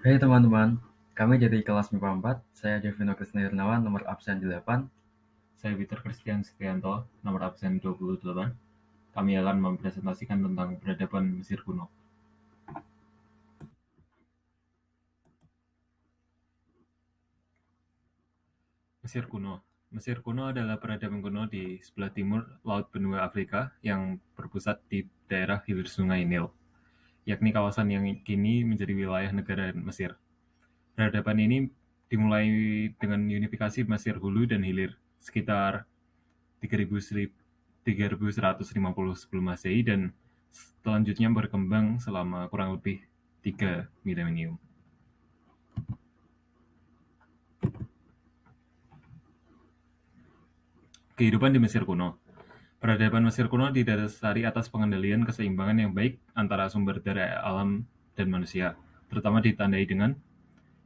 Hai teman-teman, kami dari kelas MIPA 4, saya Devino Krisnayarnawan, nomor absen 8. Saya Peter Christian Setianto, nomor absen 28. Kami akan mempresentasikan tentang peradaban Mesir kuno. Mesir kuno. Mesir kuno adalah peradaban kuno di sebelah timur Laut Benua Afrika yang berpusat di daerah hilir Sungai Nil, yakni kawasan yang kini menjadi wilayah negara Mesir. Peradaban ini dimulai dengan unifikasi Mesir Hulu dan Hilir sekitar 3150 sebelum Masehi dan selanjutnya berkembang selama kurang lebih 3 milenium. Kehidupan di Mesir kuno. Peradaban Mesir kuno didasari atas pengendalian keseimbangan yang baik antara sumber daya alam dan manusia, terutama ditandai dengan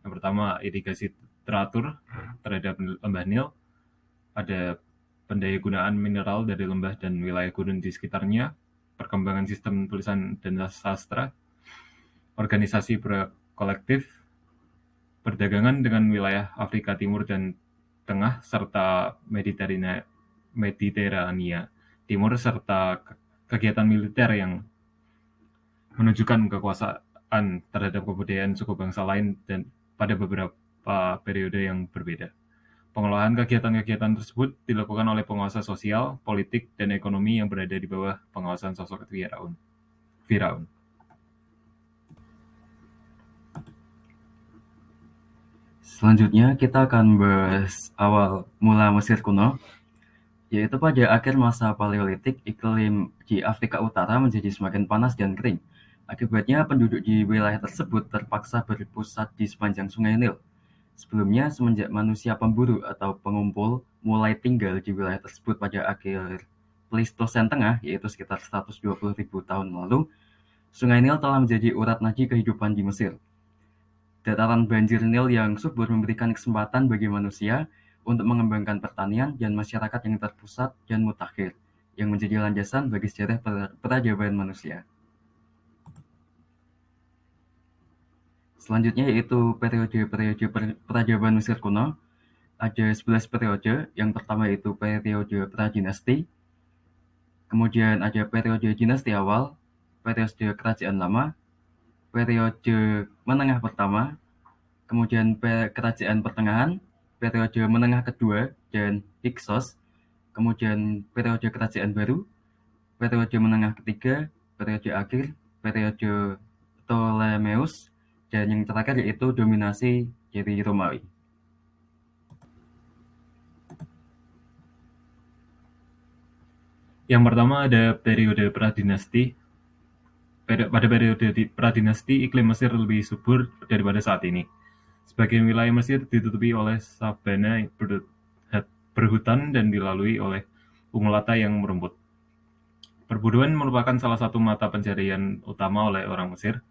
yang pertama, irigasi teratur terhadap lembah Nil, ada pendayagunaan mineral dari lembah dan wilayah gurun di sekitarnya, perkembangan sistem tulisan dan sastra, organisasi kolektif, perdagangan dengan wilayah Afrika Timur dan Tengah serta Mediterania Timur serta kegiatan militer yang menunjukkan kekuasaan terhadap kebudayaan suku bangsa lain dan pada beberapa periode yang berbeda. Pengolahan kegiatan-kegiatan tersebut dilakukan oleh penguasa sosial, politik, dan ekonomi yang berada di bawah pengawasan sosok Firaun. Selanjutnya kita akan bahas awal mula Mesir kuno, yaitu pada akhir masa Paleolitik, iklim di Afrika Utara menjadi semakin panas dan kering. Akibatnya penduduk di wilayah tersebut terpaksa berpusat di sepanjang Sungai Nil. Sebelumnya, semenjak manusia pemburu atau pengumpul mulai tinggal di wilayah tersebut pada akhir Pleistosen Tengah, yaitu sekitar 120.000 tahun lalu, Sungai Nil telah menjadi urat nadi kehidupan di Mesir. Dataran banjir Nil yang subur memberikan kesempatan bagi manusia untuk mengembangkan pertanian dan masyarakat yang terpusat dan mutakhir, yang menjadi landasan bagi sejarah peradaban manusia. Selanjutnya yaitu periode-periode peradaban Mesir kuno. Ada 11 periode. Yang pertama yaitu periode pradinasti, kemudian ada periode dinasti awal, periode kerajaan lama, periode menengah pertama, kemudian kerajaan pertengahan, periode menengah kedua dan Hyksos, kemudian periode kerajaan baru, periode menengah ketiga, periode akhir, periode Ptolemeus, dan yang terakhir yaitu dominasi dari Romawi. Yang pertama ada periode pradinasti. Pada periode pradinasti, iklim Mesir lebih subur daripada saat ini. Sebagian wilayah Mesir ditutupi oleh sabana berhutan dan dilalui oleh ungulata yang merumput. Perburuan merupakan salah satu mata pencarian utama oleh orang Mesir.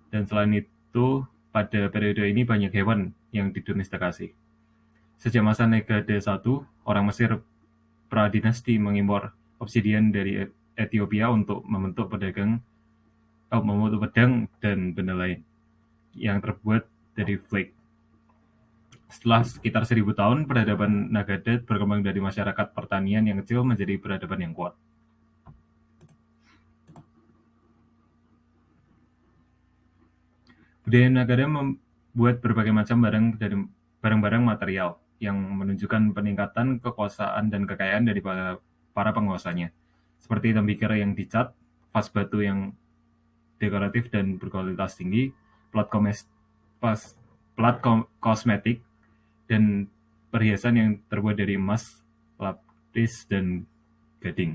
Dan selain itu, pada periode ini banyak hewan yang didomestikasi. Sejak masa Negade I, orang Mesir pradinasti mengimpor obsidian dari Ethiopia untuk membentuk pedang dan benda lain yang terbuat dari flake. Setelah sekitar 1000 tahun, peradaban Nagadet berkembang dari masyarakat pertanian yang kecil menjadi peradaban yang kuat. Budaya Nagadet membuat berbagai macam barang-barang material yang menunjukkan peningkatan kekuasaan dan kekayaan dari para penguasanya, seperti tembikar yang dicat, vas batu yang dekoratif dan berkualitas tinggi, plat kosmetik, dan perhiasan yang terbuat dari emas, lapis, dan gading.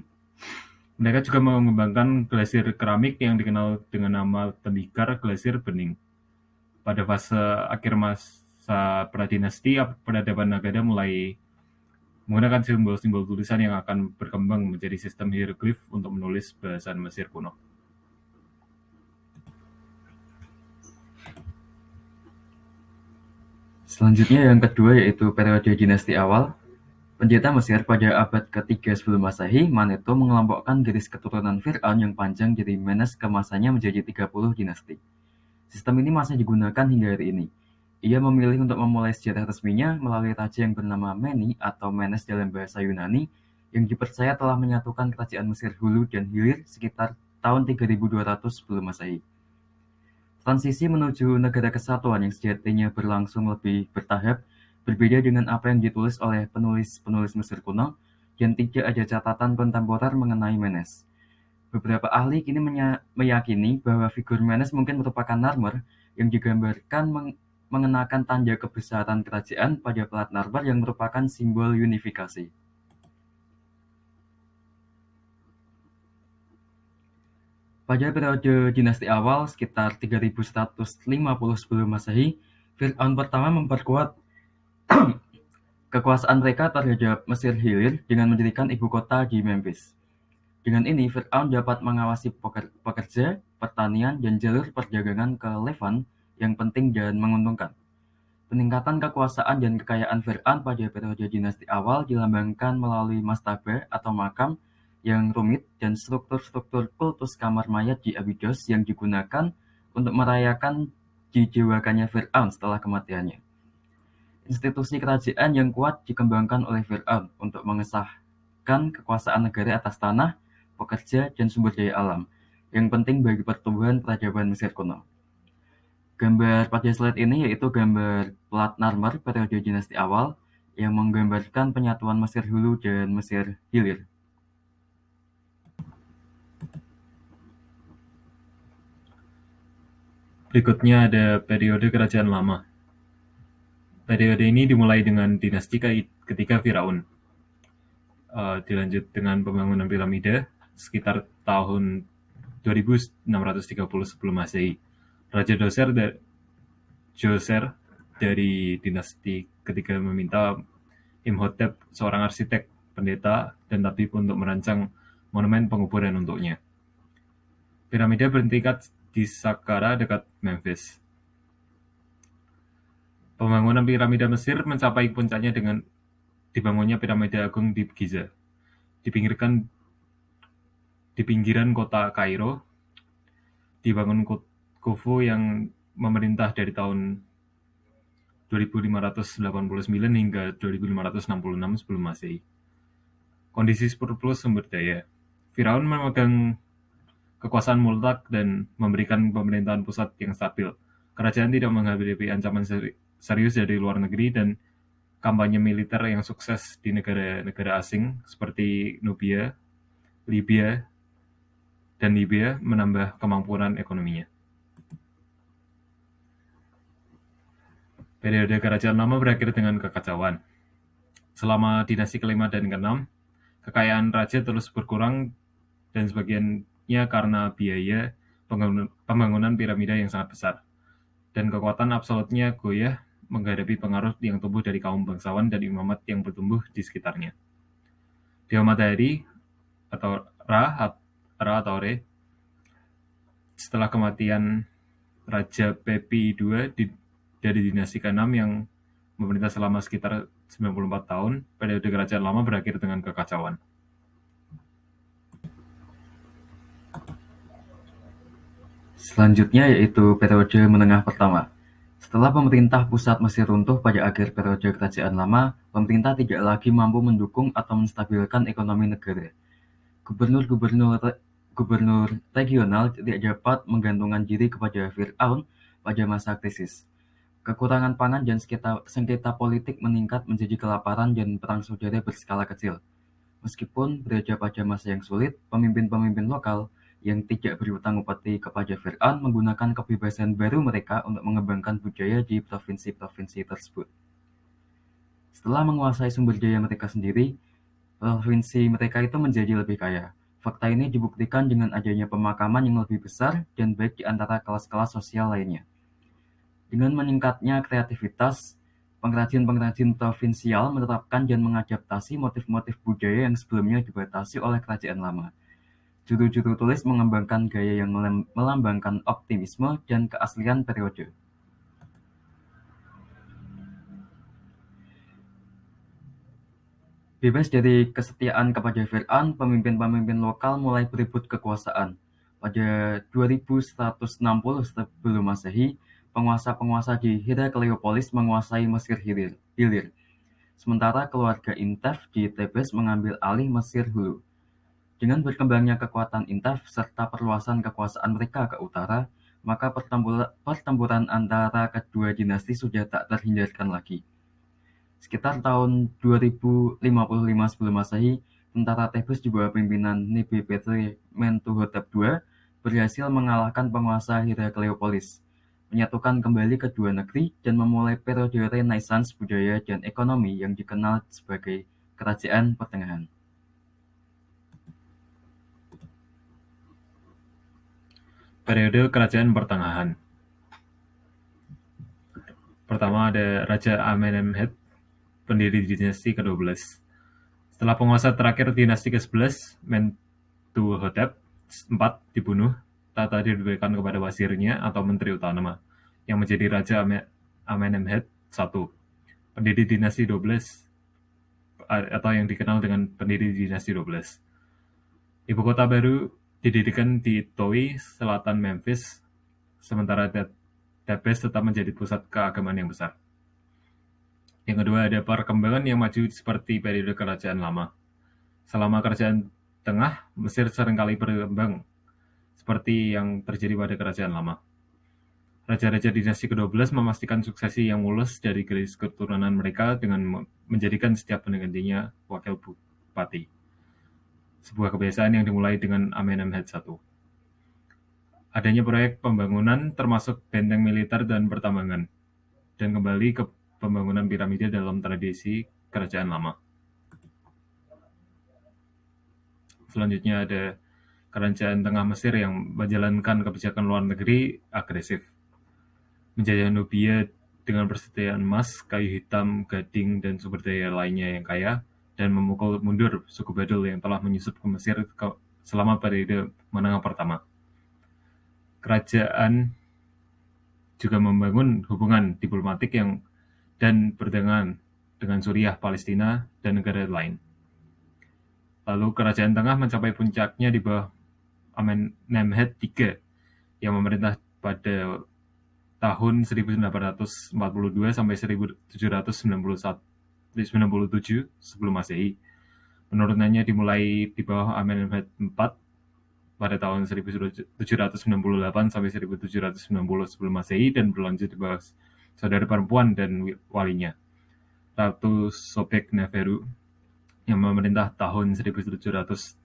Mereka juga mengembangkan glasir keramik yang dikenal dengan nama tembikar glasir bening. Pada fase akhir masa pradinasti, peradaban Nagada mulai menggunakan simbol-simbol tulisan yang akan berkembang menjadi sistem hieroglif untuk menulis bahasa Mesir kuno. Selanjutnya yang kedua yaitu periode dinasti awal. Pendeta Mesir pada abad ke-3 sebelum Masehi, Manetho mengelompokkan garis keturunan Fir'aun yang panjang dari Menes ke masanya menjadi 30 dinasti. Sistem ini masih digunakan hingga hari ini. Ia memilih untuk memulai sejarah resminya melalui raja yang bernama Meni atau Menes dalam bahasa Yunani, yang dipercaya telah menyatukan kerajaan Mesir Hulu dan Hilir sekitar tahun 3200 sebelum Masehi. Transisi menuju negara kesatuan yang sejatinya berlangsung lebih bertahap, berbeda dengan apa yang ditulis oleh penulis-penulis Mesir kuno, dan tidak ada catatan kontemporer mengenai Menes. Beberapa ahli kini meyakini bahwa figur Menes mungkin merupakan Narmer yang digambarkan mengenakan tanda kebesaran kerajaan pada pelat Narmer yang merupakan simbol unifikasi. Pada periode dinasti awal, sekitar 3150 sebelum Masehi, Fir'aun pertama memperkuat kekuasaan mereka terhadap Mesir Hilir dengan mendirikan ibu kota di Memphis. Dengan ini, Fir'aun dapat mengawasi pekerja, pertanian, dan jalur perdagangan ke Levant yang penting dan menguntungkan. Peningkatan kekuasaan dan kekayaan Fir'aun pada periode dinasti awal dilambangkan melalui mastaba atau makam yang rumit dan struktur-struktur kultus kamar mayat di Abydos yang digunakan untuk merayakan didewakannya Fir'aun setelah kematiannya. Institusi kerajaan yang kuat dikembangkan oleh Fir'aun untuk mengesahkan kekuasaan negara atas tanah, pekerja, dan sumber daya alam, yang penting bagi pertumbuhan peradaban Mesir kuno. Gambar pada slide ini yaitu gambar pelat Narmer periode dinasti awal yang menggambarkan penyatuan Mesir Hulu dan Mesir Hilir. Berikutnya ada periode kerajaan lama. Periode ini dimulai dengan dinasti ketiga Firaun. Dilanjut dengan pembangunan piramida sekitar tahun 2630 sebelum Masehi. Raja Djoser dari dinasti ketiga meminta Imhotep, seorang arsitek, pendeta, dan tabib untuk merancang monumen penguburan untuknya. Piramida bertingkat di Saqqara dekat Memphis. Pembangunan piramida Mesir mencapai puncaknya dengan dibangunnya piramida agung di Giza. Di pinggiran kota Kairo, dibangun Khufu yang memerintah dari tahun 2589 hingga 2566 sebelum Masehi. Kondisi surplus sumber daya. Firaun memegang kekuasaan mutlak dan memberikan pemerintahan pusat yang stabil. Kerajaan tidak menghadapi ancaman serius dari luar negeri dan kampanye militer yang sukses di negara-negara asing seperti Nubia, Libya, dan Libya menambah kemampuan ekonominya. Periode kerajaan lama berakhir dengan kekacauan. Selama dinasti kelima dan keenam, kekayaan raja terus berkurang dan sebagiannya karena biaya pembangunan piramida yang sangat besar. Dan kekuatan absolutnya goyah menghadapi pengaruh yang tumbuh dari kaum bangsawan dan imamat yang bertumbuh di sekitarnya. Dewa Matahari atau Ra atau Re, setelah kematian Raja Pepi II dari dinasti ke-6 yang memerintah selama sekitar 94 tahun, periode kerajaan lama berakhir dengan kekacauan. Selanjutnya yaitu periode menengah pertama. Setelah pemerintah pusat Mesir runtuh pada akhir periode kerajaan lama, pemerintah tidak lagi mampu mendukung atau menstabilkan ekonomi negara. Gubernur regional tidak dapat menggantungkan diri kepada Fir'aun pada masa krisis. Kekurangan pangan dan sengketa politik meningkat menjadi kelaparan dan perang saudara berskala kecil. Meskipun berada pada masa yang sulit, pemimpin-pemimpin lokal yang tidak berhutang budi kepada Fir'aun menggunakan kebebasan baru mereka untuk mengembangkan budaya di provinsi-provinsi tersebut. Setelah menguasai sumber daya mereka sendiri, provinsi mereka itu menjadi lebih kaya. Fakta ini dibuktikan dengan adanya pemakaman yang lebih besar dan baik di antara kelas-kelas sosial lainnya. Dengan meningkatnya kreativitas, pengrajin-pengrajin provinsial menerapkan dan mengadaptasi motif-motif budaya yang sebelumnya dibatasi oleh kerajaan lama. Juru-juru tulis mengembangkan gaya yang melambangkan optimisme dan keaslian periode. Bebas dari kesetiaan kepada Fir'aun, pemimpin-pemimpin lokal mulai berebut kekuasaan. Pada 2160 sebelum Masehi, penguasa-penguasa di Herakleopolis menguasai Mesir Hilir, sementara keluarga Intef di Tebes mengambil alih Mesir Hulu. Dengan berkembangnya kekuatan Intef serta perluasan kekuasaan mereka ke utara, maka pertempuran antara kedua dinasti sudah tak terhindarkan lagi. Sekitar tahun 2055 sebelum Masehi, tentara Tebes di bawah pimpinan Nebepetri Mentuhotep II berhasil mengalahkan penguasa Herakleopolis, menyatukan kembali kedua negeri, dan memulai periode Renaissance budaya dan ekonomi yang dikenal sebagai Kerajaan Pertengahan. Periode Kerajaan Pertengahan. Pertama ada Raja Amenemhet, pendiri dinasti ke-12. Setelah penguasa terakhir dinasti ke-11, Mentuhotep IV dibunuh, tata diberikan kepada wazirnya atau menteri utama, yang menjadi Raja Amenemhet I, pendiri dinasti 12, atau yang dikenal dengan pendiri dinasti 12. Ibu kota baru didirikan di Toi, selatan Memphis, sementara Tebes tetap menjadi pusat keagamaan yang besar. Yang kedua ada perkembangan yang maju seperti periode kerajaan lama. Selama kerajaan tengah, Mesir seringkali berkembang seperti yang terjadi pada kerajaan lama. Raja-raja dinasti ke-12 memastikan suksesi yang mulus dari garis keturunan mereka dengan menjadikan setiap penggantinya wakil bupati. Sebuah kebiasaan yang dimulai dengan Amenemhet I. Adanya proyek pembangunan termasuk benteng militer dan pertambangan, dan kembali ke pembangunan piramida dalam tradisi kerajaan lama. Selanjutnya ada kerajaan tengah Mesir yang menjalankan kebijakan luar negeri agresif, menjajah Nubia dengan persediaan emas, kayu hitam, gading, dan sumber daya lainnya yang kaya, dan memukul mundur suku Badul yang telah menyusup ke Mesir selama periode menengah pertama. Kerajaan juga membangun hubungan diplomatik dan perdagangan dengan Suriah, Palestina, dan negara lain. Lalu kerajaan tengah mencapai puncaknya di bawah Amenemhet III yang memerintah pada tahun 1842 sampai 1797 sebelum Masehi. Penurunannya dimulai di bawah Amenemhet IV pada tahun 1798 sampai 1790 sebelum Masehi dan berlanjut di bawah saudara perempuan dan walinya, Ratu Sobek Neferu, yang memerintah tahun 1789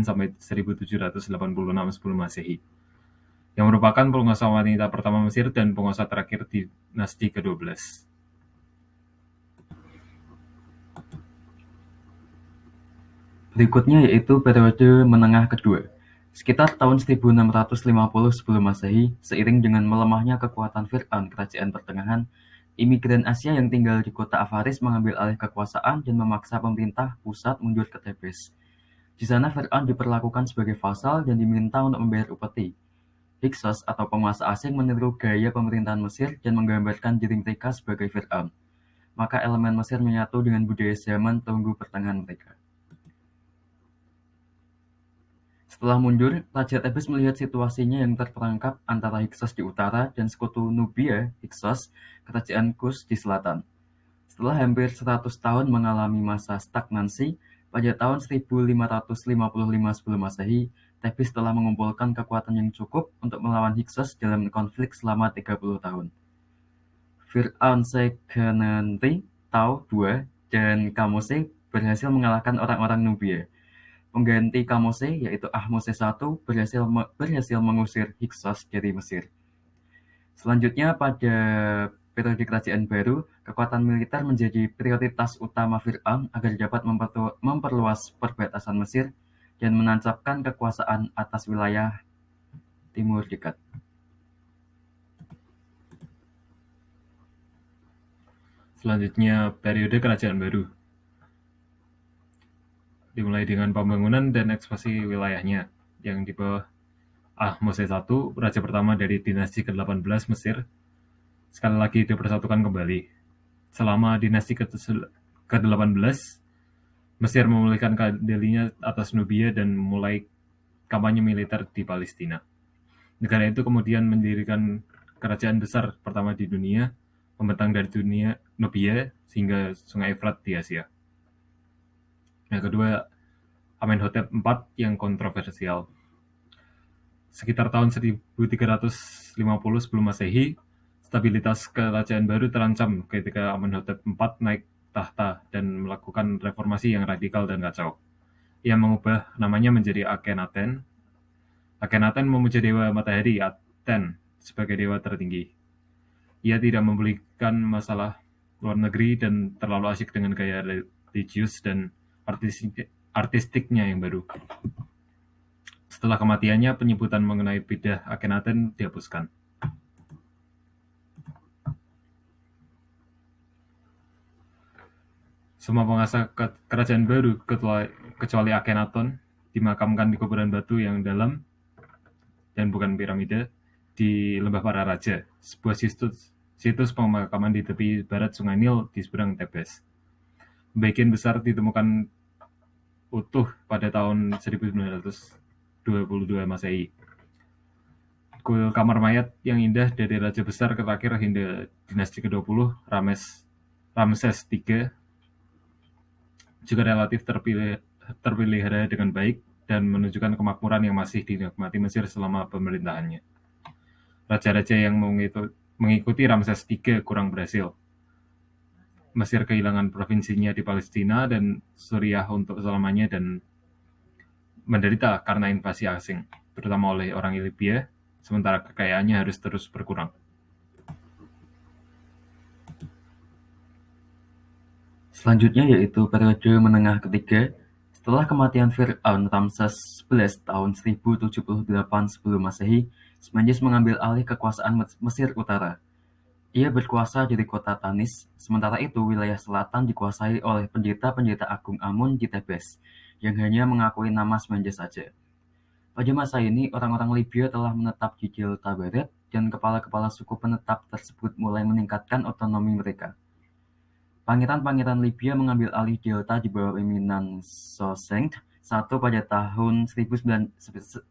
sampai 1786 sebelum Masehi, yang merupakan penguasa wanita pertama Mesir dan penguasa terakhir di dinasti ke-12. Berikutnya yaitu periode menengah kedua. Sekitar tahun 1650 sebelum Masehi, seiring dengan melemahnya kekuatan Fir'aun kerajaan pertengahan, imigran Asia yang tinggal di kota Avaris mengambil alih kekuasaan dan memaksa pemerintah pusat mundur ke Tebes. Di sana Fir'aun diperlakukan sebagai vasal dan diminta untuk membayar upeti. Hyksos atau penguasa asing meniru gaya pemerintahan Mesir dan menggambarkan diri mereka sebagai Fir'aun. Maka elemen Mesir menyatu dengan budaya zaman Tunggu pertengahan mereka. Setelah mundur, Raja Tebes melihat situasinya yang terperangkap antara Hyksos di utara dan sekutu Nubia, Hyksos, kerajaan Kus di selatan. Setelah hampir 100 tahun mengalami masa stagnansi, pada tahun 1555 sebelum Masehi, Tebes telah mengumpulkan kekuatan yang cukup untuk melawan Hyksos dalam konflik selama 30 tahun. Fir'aun Sekenenri, Tau II, dan Kamose berhasil mengalahkan orang-orang Nubia. Pengganti Kamose, yaitu Ahmose I, berhasil mengusir Hyksos dari Mesir. Selanjutnya, pada periode kerajaan baru, kekuatan militer menjadi prioritas utama Fir'aun agar dapat memperluas perbatasan Mesir dan menancapkan kekuasaan atas wilayah timur dekat. Selanjutnya, periode kerajaan baru dimulai dengan pembangunan dan ekspansi wilayahnya, yang di bawah Ahmose I, raja pertama dari dinasti ke-18 Mesir, sekali lagi dipersatukan kembali. Selama dinasti ke-18, Mesir memulihkan kendalinya atas Nubia dan mulai kampanye militer di Palestina. Negara itu kemudian mendirikan kerajaan besar pertama di dunia, membentang dari dunia Nubia hingga Sungai Efrat di Asia. Yang kedua, Amenhotep IV yang kontroversial. Sekitar tahun 1350 sebelum Masehi, stabilitas kerajaan baru terancam ketika Amenhotep IV naik tahta dan melakukan reformasi yang radikal dan kacau. Ia mengubah namanya menjadi Akhenaten. Akhenaten memuja dewa matahari Aten sebagai dewa tertinggi. Ia tidak mempedulikan masalah luar negeri dan terlalu asyik dengan gaya religius dan artistiknya yang baru. Setelah kematiannya, penyebutan mengenai bidah Akhenaten dihapuskan. Semua penguasa kerajaan baru, kecuali Akhenaton, dimakamkan di kuburan batu yang dalam dan bukan piramida di Lembah Para Raja, sebuah situs pemakaman di tepi barat Sungai Nil di seberang Tebes. Bagian besar ditemukan utuh pada tahun 1922 Masehi. Kuil kamar mayat yang indah dari Raja Besar terakhir hingga dinasti ke-20 Ramses III juga relatif terpelihara dengan baik dan menunjukkan kemakmuran yang masih dinikmati Mesir selama pemerintahannya. Raja-raja yang mengikuti Ramses III kurang berhasil. Mesir kehilangan provinsinya di Palestina dan Suriah untuk selamanya dan menderita karena invasi asing, terutama oleh orang Libya, sementara kekayaannya harus terus berkurang. Selanjutnya yaitu periode menengah ketiga. Setelah kematian Fir'aun Ramses XI tahun 1078 sebelum Masehi, Mendes mengambil alih kekuasaan Mesir Utara. Ia berkuasa di kota Tanis, sementara itu wilayah selatan dikuasai oleh pendeta-pendeta agung Amun di Tebes, yang hanya mengakui nama Mendes saja. Pada masa ini, orang-orang Libya telah menetap di Delta Barat, dan kepala-kepala suku penetap tersebut mulai meningkatkan otonomi mereka. Pangeran-pangeran Libya mengambil alih Delta di bawah pimpinan Soseng I pada tahun 945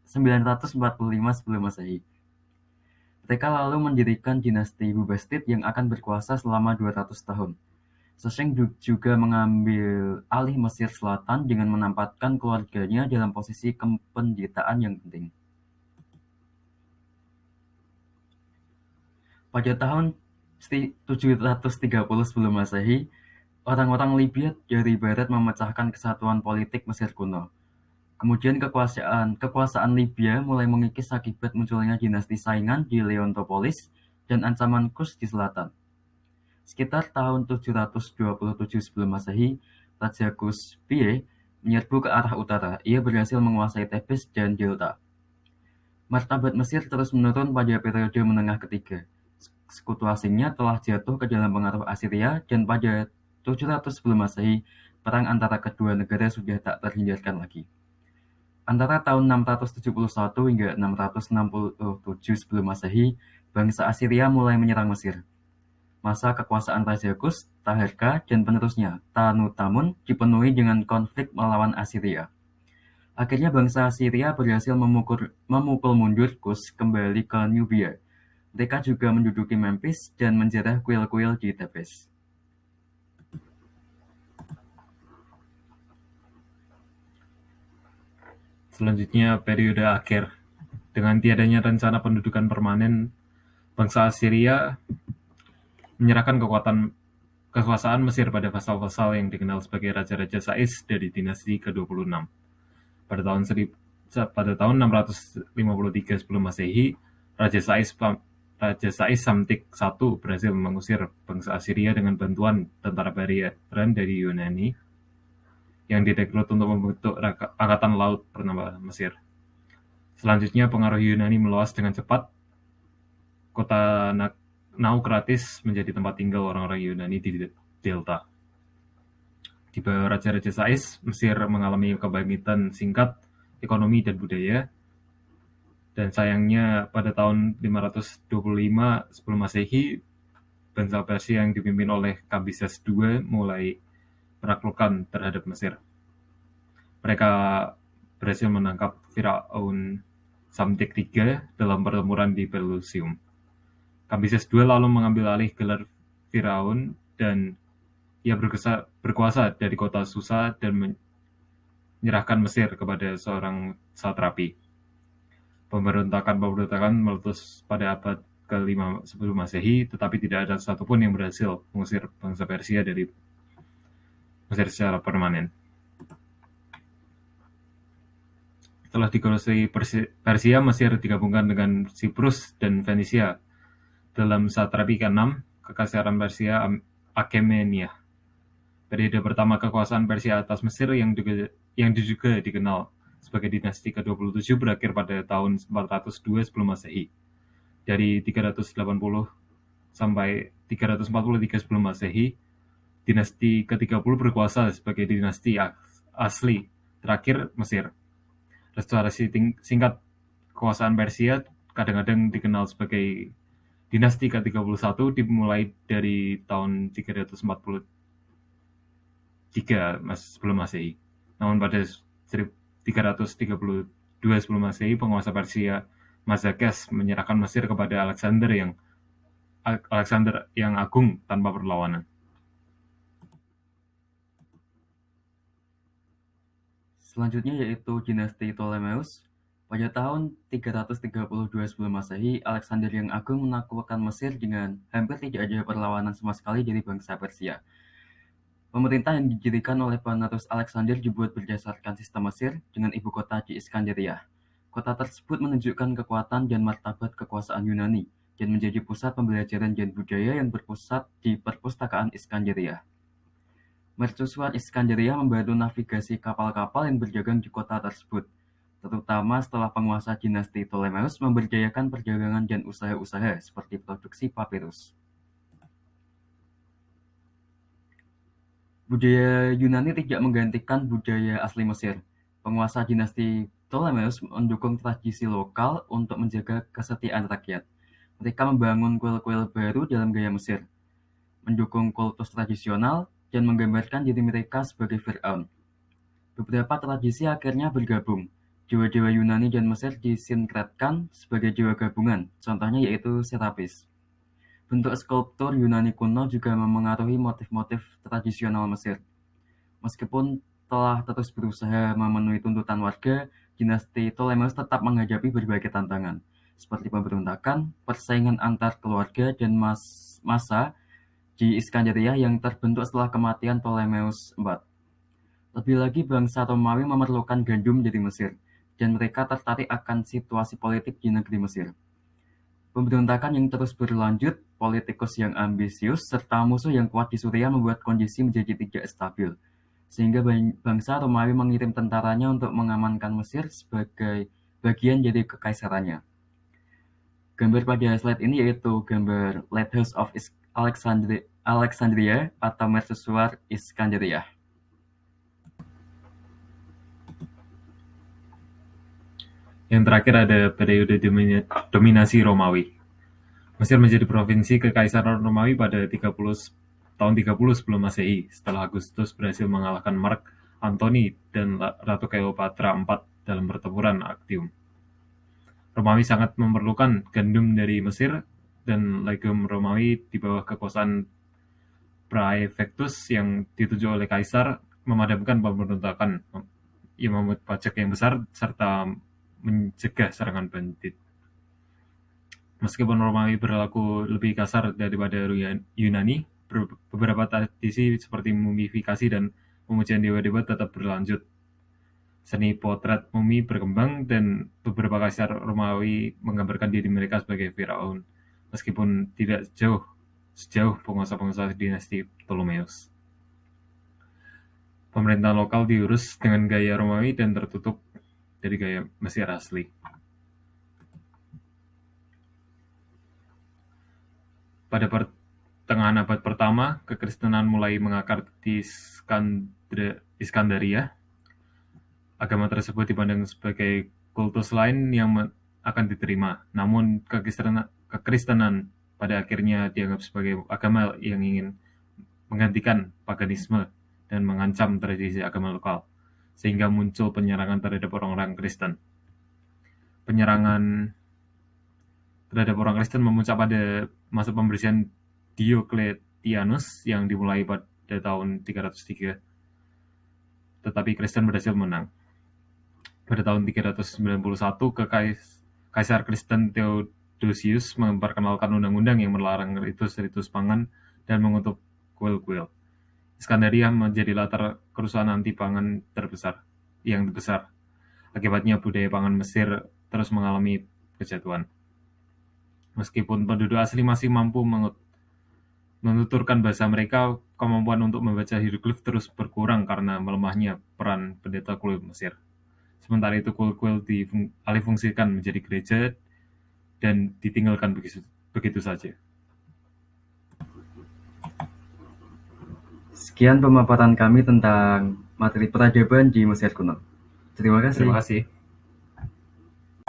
sebelum Masehi. Mereka lalu mendirikan dinasti Bubastid yang akan berkuasa selama 200 tahun. Soseng juga mengambil alih Mesir Selatan dengan menempatkan keluarganya dalam posisi kependetaan yang penting. Pada tahun 730 sebelum Masehi, orang-orang Libya dari barat memecahkan kesatuan politik Mesir kuno. Kemudian kekuasaan Libya mulai mengikis akibat munculnya dinasti saingan di Leontopolis dan ancaman Kurs di selatan. Sekitar tahun 727 sebelum Masehi, Raja Kurs Pie menyerbu ke arah utara. Ia berhasil menguasai Tebes dan Delta. Martabat Mesir terus menurun pada periode menengah ketiga. Sekutu asingnya telah jatuh ke dalam pengaruh Assyria dan pada 700 sebelum Masehi, perang antara kedua negara sudah tak terhindarkan lagi. Antara tahun 671 hingga 667 sebelum Masehi, bangsa Assyria mulai menyerang Mesir. Masa kekuasaan Raja Kurs, Taharqa, dan penerusnya, Tanutamun, dipenuhi dengan konflik melawan Assyria. Akhirnya bangsa Assyria berhasil memukul mundur Kurs kembali ke Nubia. Mereka juga menduduki Memphis dan menjarah kuil-kuil di Tebes. Selanjutnya, periode akhir. Dengan tiadanya rencana pendudukan permanen, bangsa Assyria menyerahkan kekuasaan Mesir pada vasal-vasal yang dikenal sebagai Raja-Raja Sais dari dinasti ke-26. Pada tahun 653 sebelum Masehi, Raja Sais Samtik I berhasil mengusir bangsa Assyria dengan bantuan tentara bayaran dari Yunani yang direkrut untuk membentuk angkatan laut bernama Mesir. Selanjutnya, pengaruh Yunani meluas dengan cepat. Kota Naukratis menjadi tempat tinggal orang-orang Yunani di Delta. Di bawah Raja-Raja Sais, Mesir mengalami kebangkitan singkat ekonomi dan budaya. Dan sayangnya pada tahun 525 sebelum Masehi, bangsa Persia yang dipimpin oleh Kambises II mulai menaklukkan terhadap Mesir. Mereka berhasil menangkap Firaun Psamtik III dalam pertempuran di Pelusium. Kambises II lalu mengambil alih gelar Firaun dan ia berkuasa dari kota Susa dan menyerahkan Mesir kepada seorang satrapi. Pemberontakan meletus pada abad ke-5 sebelum Masehi, tetapi tidak ada satupun yang berhasil mengusir bangsa Persia dari Mesir secara permanen. Setelah dikuasai Persia, Mesir digabungkan dengan Siprus dan Fenisia dalam satrapi ke-6 Kekaisaran Persia Achaemenid. Periode pertama kekuasaan Persia atas Mesir yang juga dikenal sebagai dinasti ke-27 berakhir pada tahun 402 sebelum Masehi. Dari 380 sampai 343 sebelum Masehi, dinasti ke-30 berkuasa sebagai dinasti asli terakhir Mesir. Restorasi singkat kekuasaan Persia kadang-kadang dikenal sebagai dinasti ke-31 dimulai dari tahun 343 sebelum Masehi. Namun pada 332 sebelum Masehi, penguasa Persia Mazakes menyerahkan Mesir kepada Alexander yang agung tanpa perlawanan. Selanjutnya yaitu dinasti Ptolemeus. Pada tahun 332 sebelum Masehi, Alexander yang Agung menaklukkan Mesir dengan hampir tidak ada perlawanan sama sekali dari bangsa Persia. Pemerintah yang didirikan oleh penerus Alexander dibuat berdasarkan sistem Mesir dengan ibu kota di Iskandaria. Kota tersebut menunjukkan kekuatan dan martabat kekuasaan Yunani dan menjadi pusat pembelajaran dan budaya yang berpusat di perpustakaan Iskandaria. Mercusuar Iskandaria membantu navigasi kapal-kapal yang berdagang di kota tersebut, terutama setelah penguasa dinasti Ptolemeus memberdayakan perdagangan dan usaha-usaha seperti produksi papirus. Budaya Yunani tidak menggantikan budaya asli Mesir. Penguasa dinasti Ptolemeus mendukung tradisi lokal untuk menjaga kesetiaan rakyat. Mereka membangun kuil-kuil baru dalam gaya Mesir, mendukung kultus tradisional, dan menggambarkan diri mereka sebagai Fir'aun. Beberapa tradisi akhirnya bergabung. Dewa-dewa Yunani dan Mesir disinkretkan sebagai dewa gabungan, contohnya yaitu Serapis. Bentuk skulptur Yunani kuno juga memengaruhi motif-motif tradisional Mesir. Meskipun telah terus berusaha memenuhi tuntutan warga, dinasti Ptolemeus tetap menghadapi berbagai tantangan, seperti pemberontakan, persaingan antar keluarga, dan masa di Iskandaria yang terbentuk setelah kematian Ptolemeus IV. Lebih lagi, bangsa Romawi memerlukan gandum dari Mesir, dan mereka tertarik akan situasi politik di negeri Mesir. Pemberontakan yang terus berlanjut, politikus yang ambisius, serta musuh yang kuat di Suriah membuat kondisi menjadi tidak stabil, sehingga bangsa Romawi mengirim tentaranya untuk mengamankan Mesir sebagai bagian dari kekaisarannya. Gambar pada slide ini yaitu gambar Lighthouse of Alexandria atau Mercusuar Iskandaria. Yang terakhir ada periode dominasi Romawi. Mesir menjadi provinsi kekaisaran Romawi pada tahun 30 sebelum Masehi, setelah Agustus berhasil mengalahkan Mark Antony dan Ratu Cleopatra IV dalam pertempuran Actium. Romawi sangat memerlukan gandum dari Mesir, dan legium Romawi di bawah kekuasaan Praefectus yang ditunjuk oleh Kaisar memadamkan pemberontakan, yang memungut pajak yang besar serta mencegah serangan bandit. Meskipun Romawi berlaku lebih kasar daripada Yunani, beberapa tradisi seperti mumifikasi dan pemujian dewa-dewa tetap berlanjut. Seni potret mumi berkembang dan beberapa kaisar Romawi menggambarkan diri mereka sebagai Firaun, meskipun tidak sejauh penguasa-penguasa dinasti Ptolemeus. Pemerintahan lokal diurus dengan gaya Romawi dan tertutup dari gaya Mesir asli. Pada pertengahan abad pertama, kekristenan mulai mengakar di Iskandaria. Agama tersebut dipandang sebagai kultus lain yang akan diterima, namun kekristenan pada akhirnya dianggap sebagai agama yang ingin menggantikan paganisme dan mengancam tradisi agama lokal. sehingga muncul penyerangan terhadap orang-orang Kristen. Penyerangan terhadap orang Kristen memuncak pada masa pembersihan Diocletianus yang dimulai pada tahun 303, tetapi Kristen berhasil menang. Pada tahun 391, Kaisar Kristen Theodosius memperkenalkan undang-undang yang melarang ritus-ritus pangan dan mengutuk kuil-kuil. Iskandaria menjadi latar kerusuhan anti-pangan yang terbesar. Akibatnya budaya pangan Mesir terus mengalami kejatuhan. Meskipun penduduk asli masih mampu menuturkan bahasa mereka, kemampuan untuk membaca hieroglif terus berkurang karena melemahnya peran pendeta kuil Mesir. Sementara itu kuil-kuil dialihfungsikan menjadi gereja dan ditinggalkan begitu saja. Sekian pemaparan kami tentang materi peradaban di Mesir kuno. Terima kasih. Terima kasih.